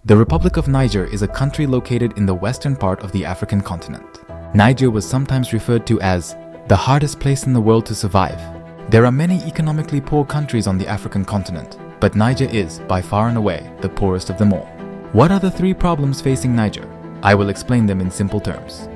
The Republic of Niger is a country located in the western part of the African continent. Niger was sometimes referred to as the hardest place in the world to survive. There are many economically poor countries on the African continent, but Niger is, by far and away, the poorest of them all. What are the 3 problems facing Niger? I will explain them in simple terms.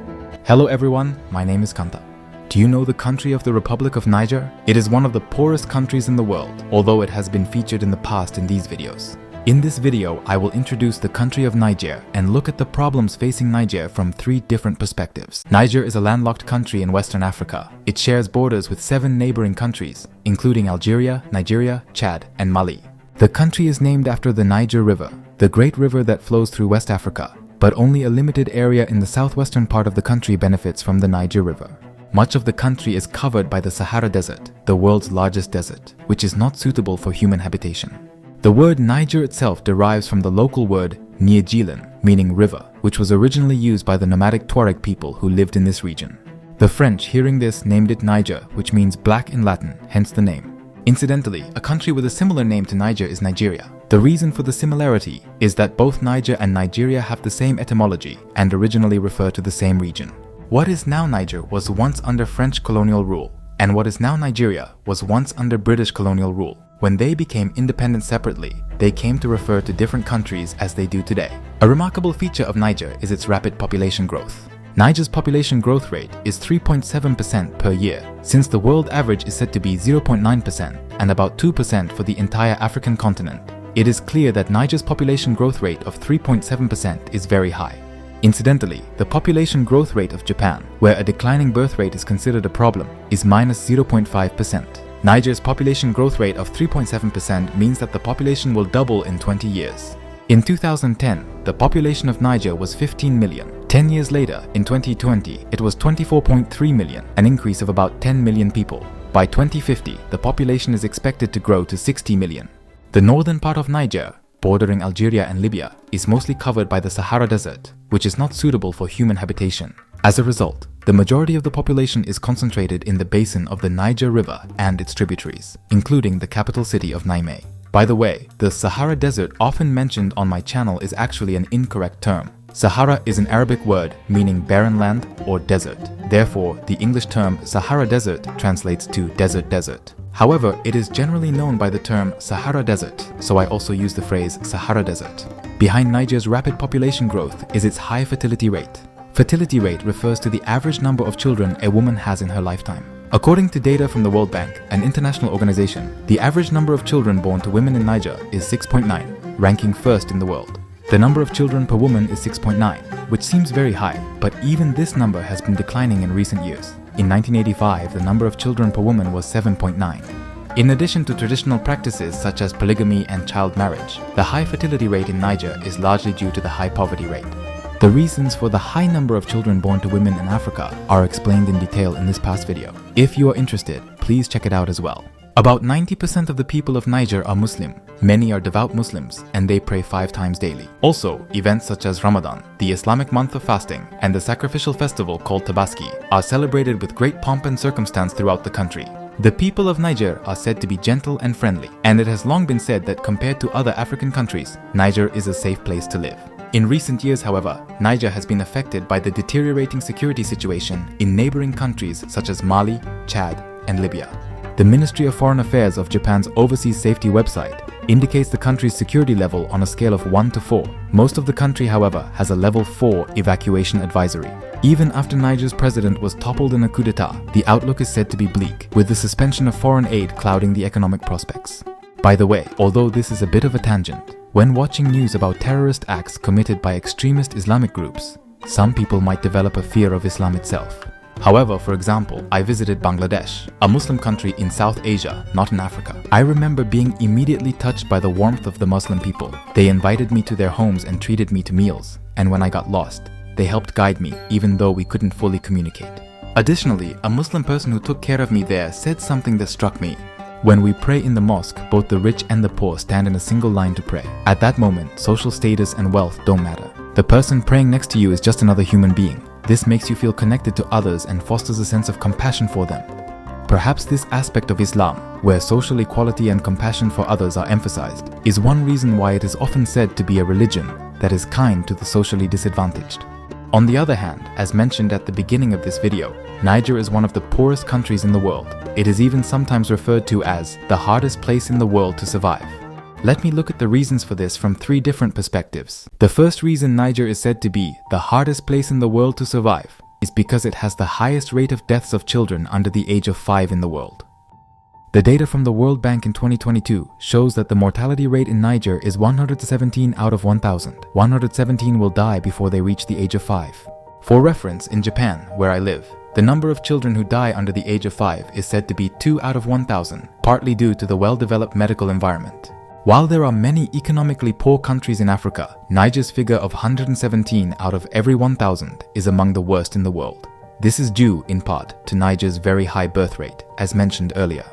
Hello everyone, my name is Kanta. Do you know the country of the Republic of Niger? It is one of the poorest countries in the world, although it has been featured in the past in these videos. In this video, I will introduce the country of Niger and look at the problems facing Niger from 3 different perspectives. Niger is a landlocked country in Western Africa. It shares borders with 7 neighboring countries, including Algeria, Nigeria, Chad, and Mali. The country is named after the Niger River, the great river that flows through West Africa, but only a limited area in the southwestern part of the country benefits from the Niger River. Much of the country is covered by the Sahara Desert, the world's largest desert, which is not suitable for human habitation. The word Niger itself derives from the local word Niégilen, meaning river, which was originally used by the nomadic Tuareg people who lived in this region. The French, hearing this, named it Niger, which means black in Latin, hence the name. Incidentally, a country with a similar name to Niger is Nigeria. The reason for the similarity is that both Niger and Nigeria have the same etymology and originally refer to the same region. What is now Niger was once under French colonial rule, and what is now Nigeria was once under British colonial rule. When they became independent separately, they came to refer to different countries as they do today. A remarkable feature of Niger is its rapid population growth. Niger's population growth rate is 3.7% per year, since the world average is said to be 0.9% and about 2% for the entire African continent. It is clear that Niger's population growth rate of 3.7% is very high. Incidentally, the population growth rate of Japan, where a declining birth rate is considered a problem, is minus 0.5%. Niger's population growth rate of 3.7% means that the population will double in 20 years. In 2010, the population of Niger was 15 million. 10 years later, in 2020, it was 24.3 million, an increase of about 10 million people. By 2050, the population is expected to grow to 60 million. The northern part of Niger, bordering Algeria and Libya, is mostly covered by the Sahara Desert, which is not suitable for human habitation. As a result, the majority of the population is concentrated in the basin of the Niger River and its tributaries, including the capital city of Niamey. By the way, the Sahara Desert often mentioned on my channel is actually an incorrect term. Sahara is an Arabic word meaning barren land or desert. Therefore, the English term Sahara Desert translates to desert. However, it is generally known by the term Sahara Desert, so I also use the phrase Sahara Desert. Behind Niger's rapid population growth is its high fertility rate. Fertility rate refers to the average number of children a woman has in her lifetime. According to data from the World Bank, an international organization, the average number of children born to women in Niger is 6.9, ranking first in the world. The number of children per woman is 6.9, which seems very high, but even this number has been declining in recent years. In 1985, the number of children per woman was 7.9. In addition to traditional practices such as polygamy and child marriage, the high fertility rate in Niger is largely due to the high poverty rate. The reasons for the high number of children born to women in Africa are explained in detail in this past video. If you are interested, please check it out as well. About 90% of the people of Niger are Muslim. Many are devout Muslims, and they pray 5 times daily. Also, events such as Ramadan, the Islamic month of fasting, and the sacrificial festival called Tabaski are celebrated with great pomp and circumstance throughout the country. The people of Niger are said to be gentle and friendly, and it has long been said that compared to other African countries, Niger is a safe place to live. In recent years, however, Niger has been affected by the deteriorating security situation in neighboring countries such as Mali, Chad, and Libya. The Ministry of Foreign Affairs of Japan's Overseas Safety website indicates the country's security level on a scale of 1 to 4. Most of the country, however, has a level 4 evacuation advisory. Even after Niger's president was toppled in a coup d'etat, the outlook is said to be bleak, with the suspension of foreign aid clouding the economic prospects. By the way, although this is a bit of a tangent, when watching news about terrorist acts committed by extremist Islamic groups, some people might develop a fear of Islam itself. However, for example, I visited Bangladesh, a Muslim country in South Asia, not in Africa. I remember being immediately touched by the warmth of the Muslim people. They invited me to their homes and treated me to meals. And when I got lost, they helped guide me, even though we couldn't fully communicate. Additionally, a Muslim person who took care of me there said something that struck me. When we pray in the mosque, both the rich and the poor stand in a single line to pray. At that moment, social status and wealth don't matter. The person praying next to you is just another human being. This makes you feel connected to others and fosters a sense of compassion for them. Perhaps this aspect of Islam, where social equality and compassion for others are emphasized, is one reason why it is often said to be a religion that is kind to the socially disadvantaged. On the other hand, as mentioned at the beginning of this video, Niger is one of the poorest countries in the world. It is even sometimes referred to as the hardest place in the world to survive. Let me look at the reasons for this from 3 different perspectives. The first reason Niger is said to be the hardest place in the world to survive is because it has the highest rate of deaths of children under the age of 5 in the world. The data from the World Bank in 2022 shows that the mortality rate in Niger is 117 out of 1,000. 117 will die before they reach the age of 5. For reference, in Japan, where I live, the number of children who die under the age of 5 is said to be 2 out of 1,000, partly due to the well-developed medical environment. While there are many economically poor countries in Africa, Niger's figure of 117 out of every 1,000 is among the worst in the world. This is due, in part, to Niger's very high birth rate, as mentioned earlier.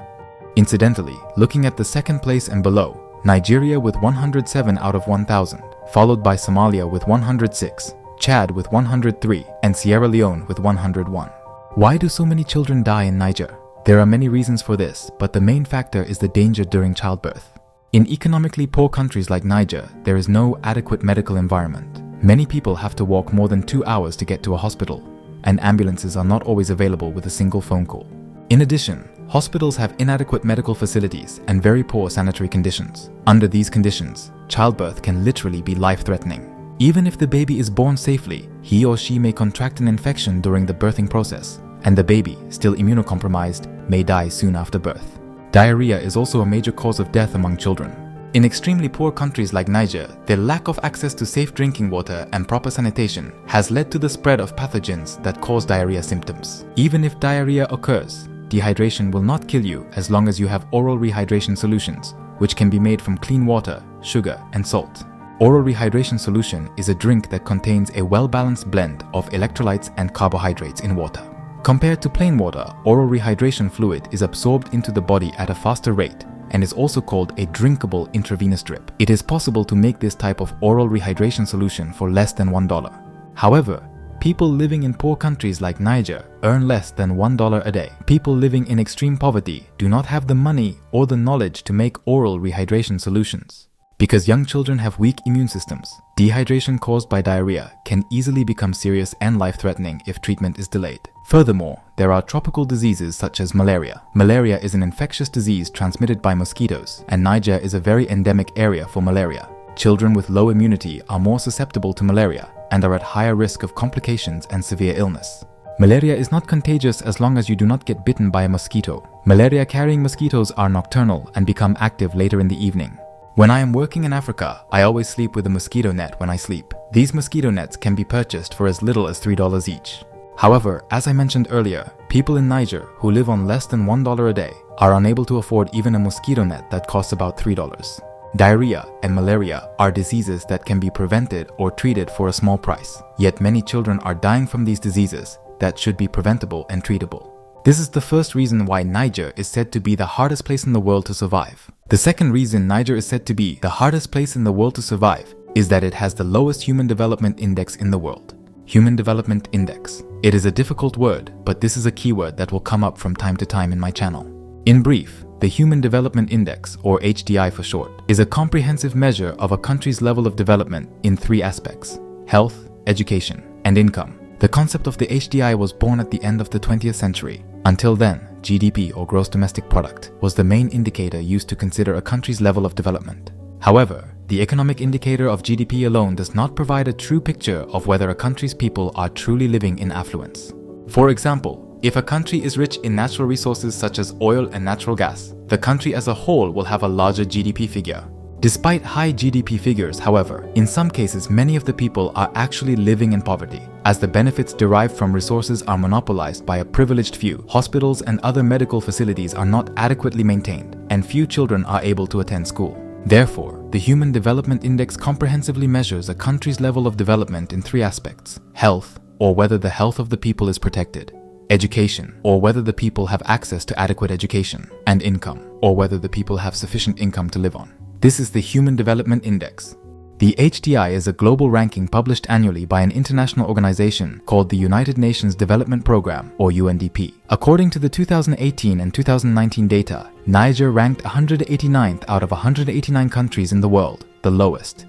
Incidentally, looking at the second place and below, Nigeria with 107 out of 1,000, followed by Somalia with 106, Chad with 103, and Sierra Leone with 101. Why do so many children die in Niger? There are many reasons for this, but the main factor is the danger during childbirth. In economically poor countries like Niger, there is no adequate medical environment. Many people have to walk more than 2 hours to get to a hospital, and ambulances are not always available with a single phone call. In addition, hospitals have inadequate medical facilities and very poor sanitary conditions. Under these conditions, childbirth can literally be life-threatening. Even if the baby is born safely, he or she may contract an infection during the birthing process, and the baby, still immunocompromised, may die soon after birth. Diarrhea is also a major cause of death among children. In extremely poor countries like Niger, their lack of access to safe drinking water and proper sanitation has led to the spread of pathogens that cause diarrhea symptoms. Even if diarrhea occurs, dehydration will not kill you as long as you have oral rehydration solutions, which can be made from clean water, sugar, and salt. Oral rehydration solution is a drink that contains a well-balanced blend of electrolytes and carbohydrates in water. Compared to plain water, oral rehydration fluid is absorbed into the body at a faster rate and is also called a drinkable intravenous drip. It is possible to make this type of oral rehydration solution for less than $1. However, people living in poor countries like Niger earn less than $1 a day. People living in extreme poverty do not have the money or the knowledge to make oral rehydration solutions. Because young children have weak immune systems, dehydration caused by diarrhea can easily become serious and life-threatening if treatment is delayed. Furthermore, there are tropical diseases such as malaria. Malaria is an infectious disease transmitted by mosquitoes, and Niger is a very endemic area for malaria. Children with low immunity are more susceptible to malaria and are at higher risk of complications and severe illness. Malaria is not contagious as long as you do not get bitten by a mosquito. Malaria-carrying mosquitoes are nocturnal and become active later in the evening. When I am working in Africa, I always sleep with a mosquito net when I sleep. These mosquito nets can be purchased for as little as $3 each. However, as I mentioned earlier, people in Niger who live on less than $1 a day are unable to afford even a mosquito net that costs about $3. Diarrhea and malaria are diseases that can be prevented or treated for a small price, yet many children are dying from these diseases that should be preventable and treatable. This is the first reason why Niger is said to be the hardest place in the world to survive. The second reason Niger is said to be the hardest place in the world to survive is that it has the lowest Human Development Index in the world. Human Development Index. It is a difficult word, but this is a keyword that will come up from time to time in my channel. In brief, the Human Development Index, or HDI for short, is a comprehensive measure of a country's level of development in 3 aspects: health, education, and income. The concept of the HDI was born at the end of the 20th century. Until then, GDP, or gross domestic product, was the main indicator used to consider a country's level of development. However, the economic indicator of GDP alone does not provide a true picture of whether a country's people are truly living in affluence. For example, if a country is rich in natural resources such as oil and natural gas, the country as a whole will have a larger GDP figure. Despite high GDP figures, however, in some cases many of the people are actually living in poverty, as the benefits derived from resources are monopolized by a privileged few. Hospitals and other medical facilities are not adequately maintained, and few children are able to attend school. Therefore, the Human Development Index comprehensively measures a country's level of development in 3 aspects: health, or whether the health of the people is protected; education, or whether the people have access to adequate education; and income, or whether the people have sufficient income to live on. This is the Human Development Index. The HDI is a global ranking published annually by an international organization called the United Nations Development Programme, or UNDP. According to the 2018 and 2019 data, Niger ranked 189th out of 189 countries in the world, the lowest.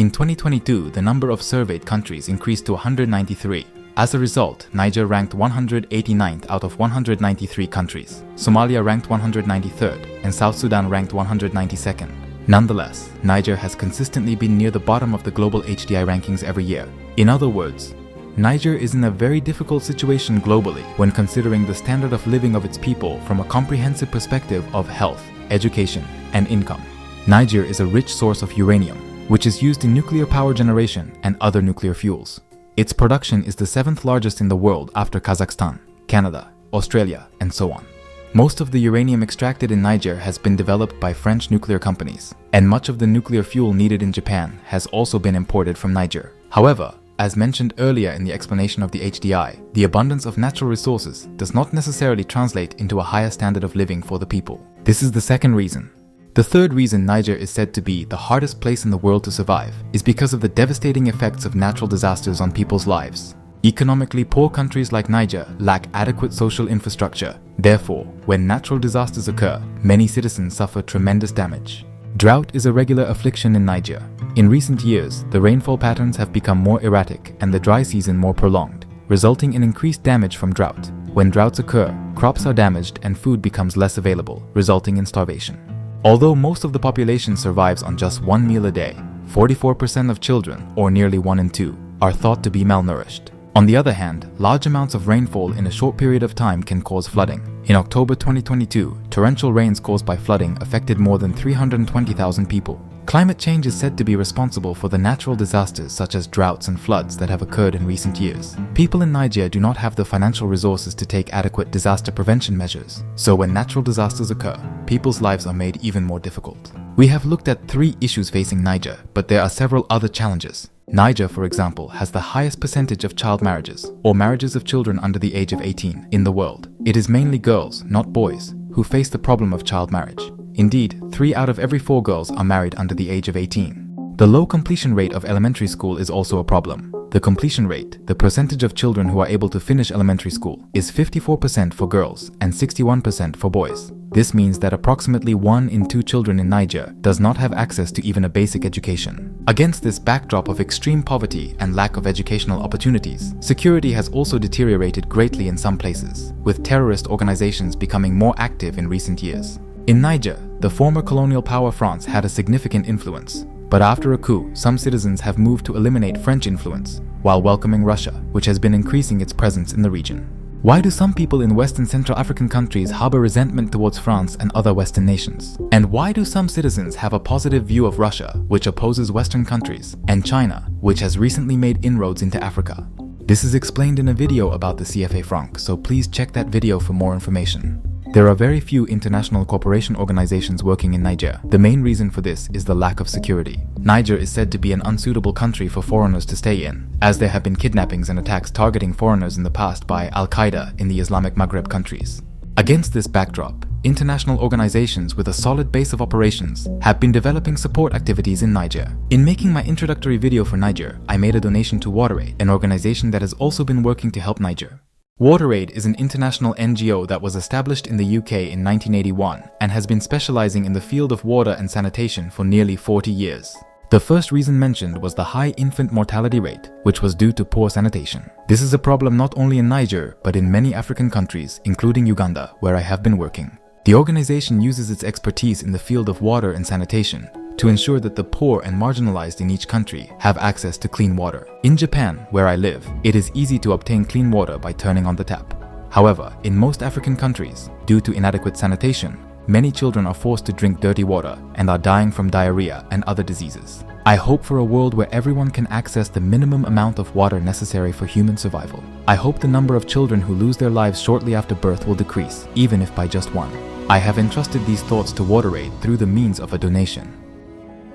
In 2022, the number of surveyed countries increased to 193. As a result, Niger ranked 189th out of 193 countries, Somalia ranked 193rd, and South Sudan ranked 192nd. Nonetheless, Niger has consistently been near the bottom of the global HDI rankings every year. In other words, Niger is in a very difficult situation globally when considering the standard of living of its people from a comprehensive perspective of health, education, and income. Niger is a rich source of uranium, which is used in nuclear power generation and other nuclear fuels. Its production is the 7th largest in the world after Kazakhstan, Canada, Australia, and so on. Most of the uranium extracted in Niger has been developed by French nuclear companies, and much of the nuclear fuel needed in Japan has also been imported from Niger. However, as mentioned earlier in the explanation of the HDI, the abundance of natural resources does not necessarily translate into a higher standard of living for the people. This is the second reason. The third reason Niger is said to be the hardest place in the world to survive is because of the devastating effects of natural disasters on people's lives. Economically poor countries like Niger lack adequate social infrastructure. Therefore, when natural disasters occur, many citizens suffer tremendous damage. Drought is a regular affliction in Niger. In recent years, the rainfall patterns have become more erratic and the dry season more prolonged, resulting in increased damage from drought. When droughts occur, crops are damaged and food becomes less available, resulting in starvation. Although most of the population survives on just one meal a day, 44% of children, or nearly 1 in 2, are thought to be malnourished. On the other hand, large amounts of rainfall in a short period of time can cause flooding. In October 2022, torrential rains caused by flooding affected more than 320,000 people. Climate change is said to be responsible for the natural disasters such as droughts and floods that have occurred in recent years. People in Niger do not have the financial resources to take adequate disaster prevention measures, so when natural disasters occur, people's lives are made even more difficult. We have looked at 3 issues facing Niger, but there are several other challenges. Niger, for example, has the highest percentage of child marriages, or marriages of children under the age of 18, in the world. It is mainly girls, not boys, who face the problem of child marriage. Indeed, 3 out of every 4 girls are married under the age of 18. The low completion rate of elementary school is also a problem. The completion rate, the percentage of children who are able to finish elementary school, is 54% for girls and 61% for boys. This means that approximately 1 in 2 children in Niger does not have access to even a basic education. Against this backdrop of extreme poverty and lack of educational opportunities, security has also deteriorated greatly in some places, with terrorist organizations becoming more active in recent years. In Niger, the former colonial power France had a significant influence, but after a coup, some citizens have moved to eliminate French influence, while welcoming Russia, which has been increasing its presence in the region. Why do some people in West and Central African countries harbor resentment towards France and other Western nations? And why do some citizens have a positive view of Russia, which opposes Western countries, and China, which has recently made inroads into Africa? This is explained in a video about the CFA franc, so please check that video for more information. There are very few international cooperation organizations working in Niger. The main reason for this is the lack of security. Niger is said to be an unsuitable country for foreigners to stay in, as there have been kidnappings and attacks targeting foreigners in the past by Al-Qaeda in the Islamic Maghreb countries. Against this backdrop, international organizations with a solid base of operations have been developing support activities in Niger. In making my introductory video for Niger, I made a donation to WaterAid, an organization that has also been working to help Niger. WaterAid is an international NGO that was established in the UK in 1981 and has been specializing in the field of water and sanitation for nearly 40 years. The first reason mentioned was the high infant mortality rate, which was due to poor sanitation. This is a problem not only in Niger, but in many African countries, including Uganda, where I have been working. The organization uses its expertise in the field of water and sanitation to ensure that the poor and marginalized in each country have access to clean water. In Japan, where I live, it is easy to obtain clean water by turning on the tap. However, in most African countries, due to inadequate sanitation, many children are forced to drink dirty water and are dying from diarrhea and other diseases. I hope for a world where everyone can access the minimum amount of water necessary for human survival. I hope the number of children who lose their lives shortly after birth will decrease, even if by just 1. I have entrusted these thoughts to WaterAid through the means of a donation.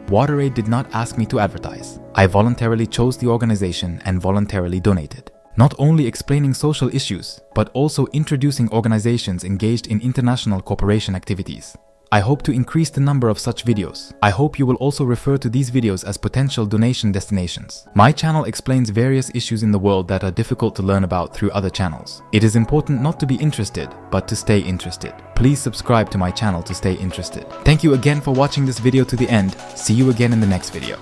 WaterAid did not ask me to advertise. I voluntarily chose the organization and voluntarily donated. Not only explaining social issues, but also introducing organizations engaged in international cooperation activities. I hope to increase the number of such videos. I hope you will also refer to these videos as potential donation destinations. My channel explains various issues in the world that are difficult to learn about through other channels. It is important not to be interested, but to stay interested. Please subscribe to my channel to stay interested. Thank you again for watching this video to the end. See you again in the next video.